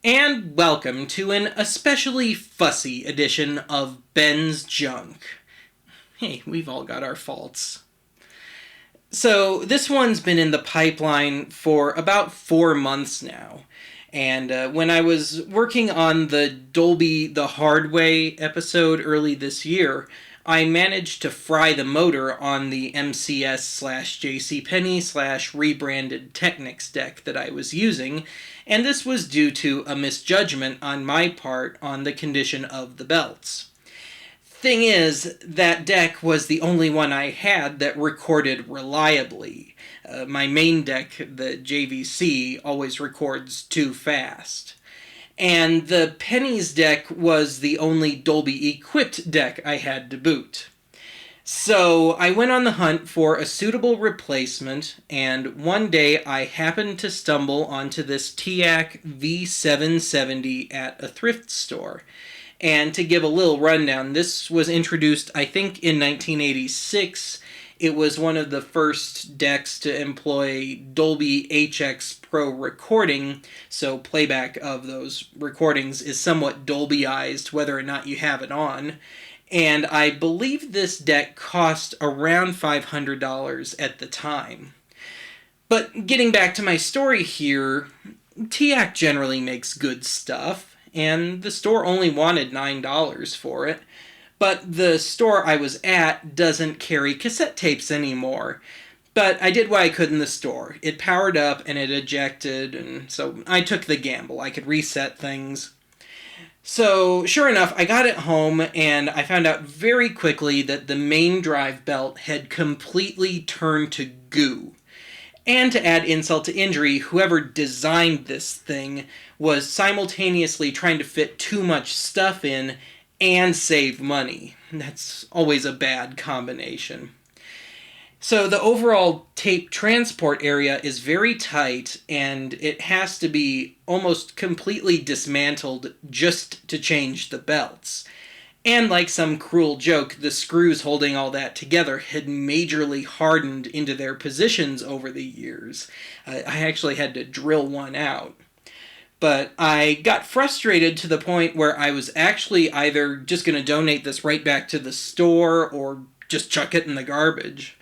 And welcome to an especially fussy edition of Ben's Junk. Hey, we've all got our faults. So this one's been in the pipeline for about 4 months now. And when I was working on the Dolby the Hard Way episode early this year, I managed to fry the motor on the MCS/JCPenney/rebranded Technics deck that I was using, and this was due to a misjudgment on my part on the condition of the belts. Thing is, that deck was the only one I had that recorded reliably. My main deck, the JVC, always records too fast. And the Penny's deck was the only Dolby-equipped deck I had to boot. So I went on the hunt for a suitable replacement, and one day I happened to stumble onto this Teac V-770 at a thrift store. And to give a little rundown, this was introduced, I think, in 1986. It was one of the first decks to employ Dolby HX Pro recording, so playback of those recordings is somewhat Dolbyized whether or not you have it on. And I believe this deck cost around $500 at the time. But getting back to my story here, Teac generally makes good stuff, and the store only wanted $9 for it. But the store I was at doesn't carry cassette tapes anymore. But I did what I could in the store. It powered up and it ejected, and so I took the gamble. I could reset things. So, sure enough, I got it home, and I found out very quickly that the main drive belt had completely turned to goo. And to add insult to injury, whoever designed this thing was simultaneously trying to fit too much stuff in and save money. That's always a bad combination. So the overall tape transport area is very tight, and it has to be almost completely dismantled just to change the belts. And like some cruel joke, the screws holding all that together had majorly hardened into their positions over the years. I actually had to drill one out. But I got frustrated to the point where I was actually either just going to donate this right back to the store or just chuck it in the garbage.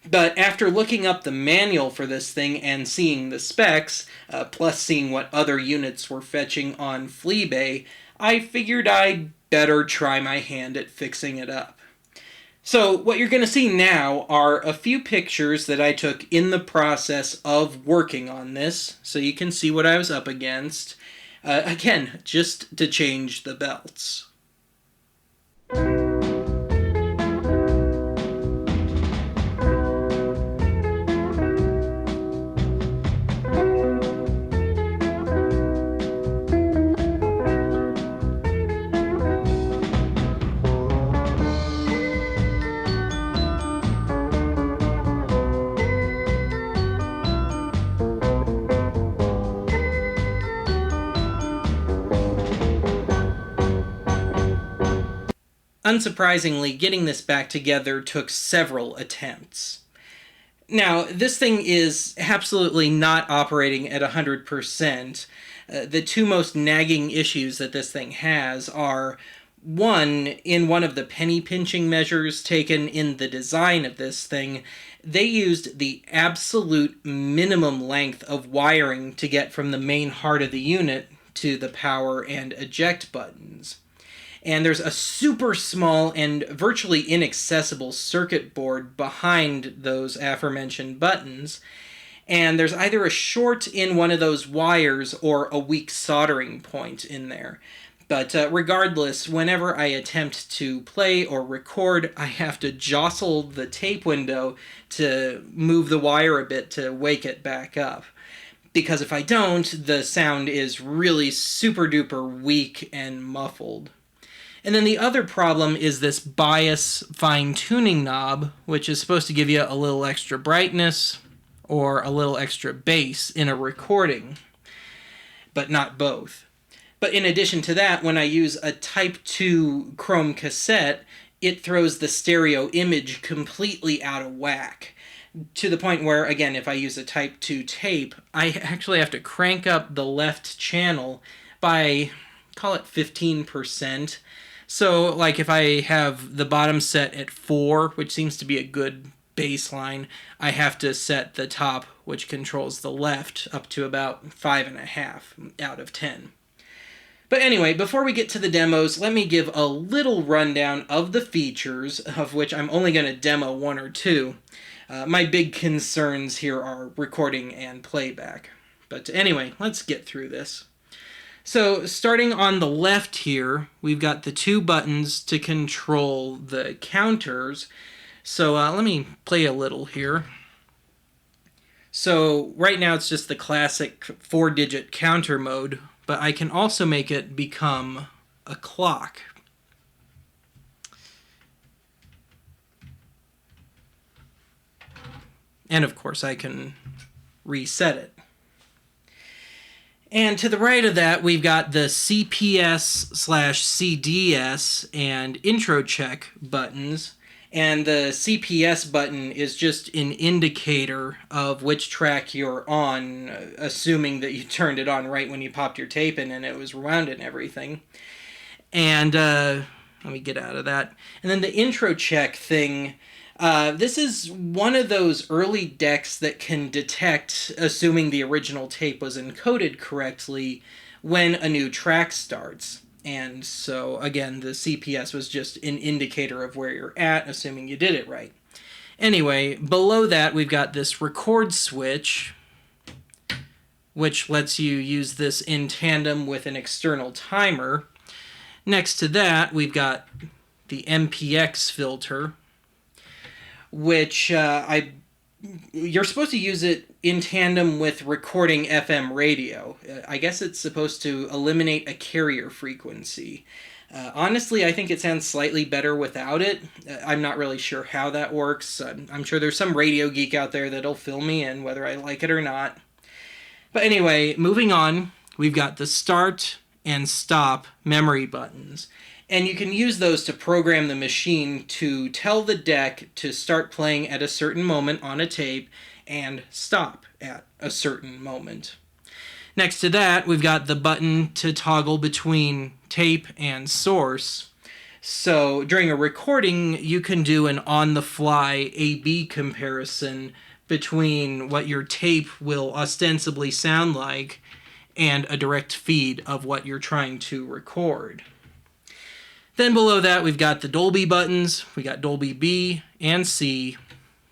But after looking up the manual for this thing and seeing the specs, plus seeing what other units were fetching on Fleabay, I figured I'd better try my hand at fixing it up. So what you're going to see now are a few pictures that I took in the process of working on this, so you can see what I was up against. Again, just to change the belts. Unsurprisingly, getting this back together took several attempts. Now, this thing is absolutely not operating at 100%. The two most nagging issues that this thing has are, one, in one of the penny pinching measures taken in the design of this thing, they used the absolute minimum length of wiring to get from the main heart of the unit to the power and eject buttons. And there's a super small and virtually inaccessible circuit board behind those aforementioned buttons, and there's either a short in one of those wires or a weak soldering point in there. But regardless, whenever I attempt to play or record, I have to jostle the tape window to move the wire a bit to wake it back up. Because if I don't, the sound is really super duper weak and muffled. And then the other problem is this bias fine-tuning knob, which is supposed to give you a little extra brightness or a little extra bass in a recording, but not both. But in addition to that, when I use a Type 2 Chrome cassette, it throws the stereo image completely out of whack. To the point where, again, if I use a Type 2 tape, I actually have to crank up the left channel by, call it 15%. So like if I have the bottom set at 4, which seems to be a good baseline, I have to set the top, which controls the left, up to about 5.5 out of 10. But anyway, before we get to the demos, let me give a little rundown of the features, of which I'm only going to demo 1 or 2. My big concerns here are recording and playback. But anyway, let's get through this. So starting on the left here, we've got the 2 buttons to control the counters. So let me play a little here. So right now it's just the classic 4-digit counter mode, but I can also make it become a clock. And of course I can reset it. And to the right of that, we've got the CPS/CDS and intro check buttons. And the CPS button is just an indicator of which track you're on, assuming that you turned it on right when you popped your tape in and it was wound and everything. And let me get out of that. And then the intro check thing, this is one of those early decks that can detect, assuming the original tape was encoded correctly, when a new track starts. And so, again, the CPS was just an indicator of where you're at, assuming you did it right. Anyway, below that, we've got this record switch, which lets you use this in tandem with an external timer. Next to that, we've got the MPX filter, which you're supposed to use it in tandem with recording FM radio. I guess it's supposed to eliminate a carrier frequency. Honestly, I think it sounds slightly better without it. I'm not really sure how that works. I'm sure there's some radio geek out there that'll fill me in whether I like it or not. But anyway, moving on, we've got the start and stop memory buttons. And you can use those to program the machine to tell the deck to start playing at a certain moment on a tape and stop at a certain moment. Next to that, we've got the button to toggle between tape and source. So during a recording, you can do an on-the-fly A/B comparison between what your tape will ostensibly sound like and a direct feed of what you're trying to record. Then below that, we've got the Dolby buttons. We got Dolby B and C,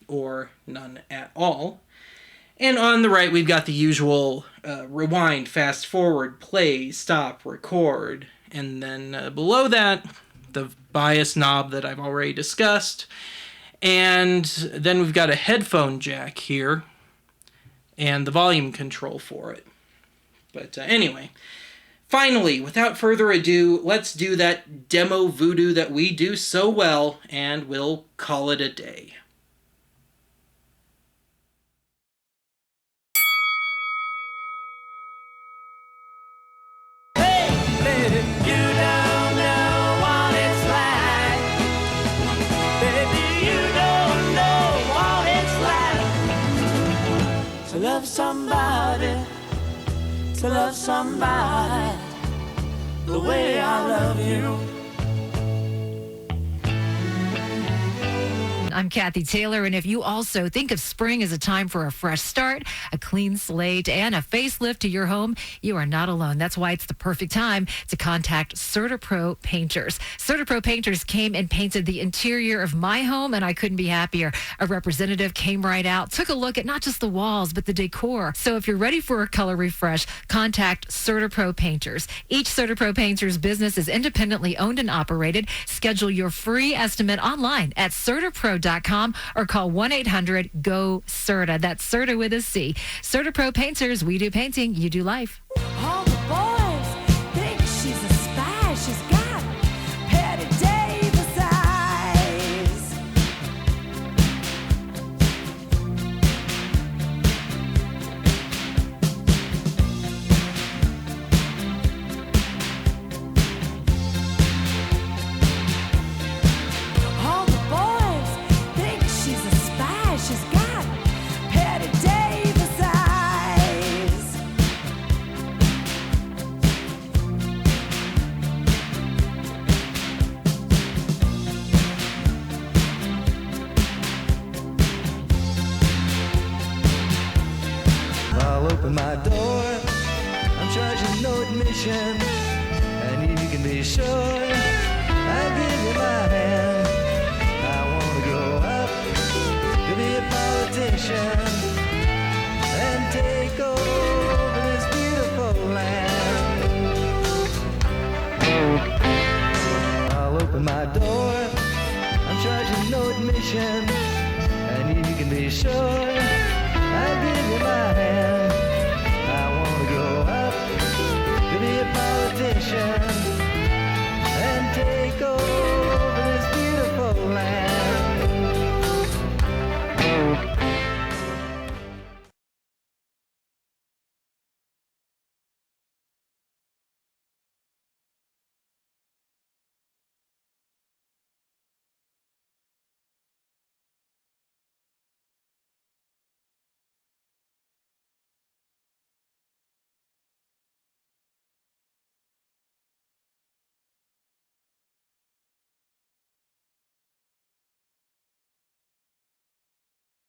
or none at all. And on the right, we've got the usual rewind, fast forward, play, stop, record. And then below that, the bias knob that I've already discussed. And then we've got a headphone jack here and the volume control for it. But anyway, finally, without further ado, let's do that demo voodoo that we do so well, and we'll call it a day. Hey, baby, you don't know what it's like. Baby, you don't know what it's like to love somebody, to love somebody the way I love you. I'm Kathy Taylor, and if you also think of spring as a time for a fresh start, a clean slate, and a facelift to your home, you are not alone. That's why it's the perfect time to contact CertaPro Painters. CertaPro Painters came and painted the interior of my home, and I couldn't be happier. A representative came right out, took a look at not just the walls, but the decor. So if you're ready for a color refresh, contact CertaPro Painters. Each CertaPro Painters business is independently owned and operated. Schedule your free estimate online at CertaPro.com or call 1-800-GO-CERTA. That's CERTA with a C. CertaPro Painters, we do painting, you do life. All the boys think she's a spy. She's got Patty Davis eyes. All the boys think she's a spy. She's got Patty Davis eyes. I'll open my door. I'm charging no admission, and you can be sure I'll give you my hand. I want to grow up to be a politician and take over this beautiful land. I'll open my door. I'm charging no admission, and you can be sure